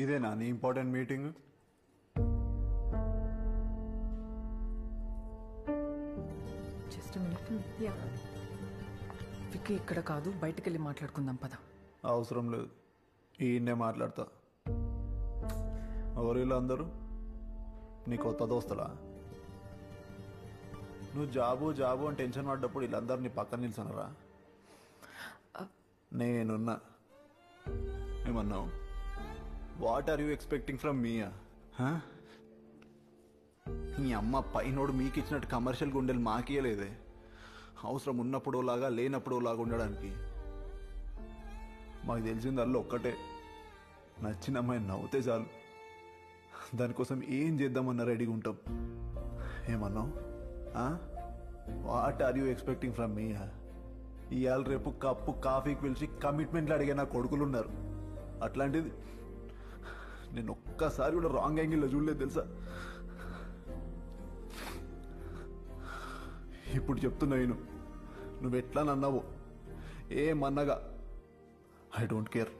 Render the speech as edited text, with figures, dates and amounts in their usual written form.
ఇదేనా నీ important meeting? Just minute. Yeah, Vicky ఇక్కడ కాదు, బయటికి వెళ్ళి మాట్లాడుకుందాం పద. అవసరం లేదు, ఈయన్నే మాట్లాడతా. ఎవరు వీళ్ళు అందరూ? నీ కొత్త దోస్తులా? నువ్వు జాబు జాబు అని టెన్షన్ పడ్డప్పుడు వీళ్ళందరూ నీ పక్కన నిల్చున్నారా? నేనున్నా. ఏమన్నావు? What are you expecting from మీయా? నీ అమ్మ పైనోడు మీకు ఇచ్చినట్టు కమర్షియల్ గుండెలు మాకియలేదే, అవసరం ఉన్నప్పుడు లాగా లేనప్పుడు లాగా ఉండడానికి. మాకు తెలిసిందల్లా ఒక్కటే, నచ్చిన అమ్మాయి నవ్వుతే చాలు, దానికోసం ఏం చేద్దామన్నా రెడీగా ఉంటాం. ఏమన్నావు? What are you expecting from me? ఇవాళ రేపు కప్పు కాఫీకి పిలిచి కమిట్మెంట్లు అడిగే నా కొడుకులు ఉన్నారు. అట్లాంటిది నేను ఒక్కసారి కూడా రాంగ్ యాంగిల్లో చూడలేదు తెలుసా. ఇప్పుడు చెప్తున్నా, నువ్వు ఎట్లా నన్నావు ఏమన్నగా, ఐ డోంట్ కేర్.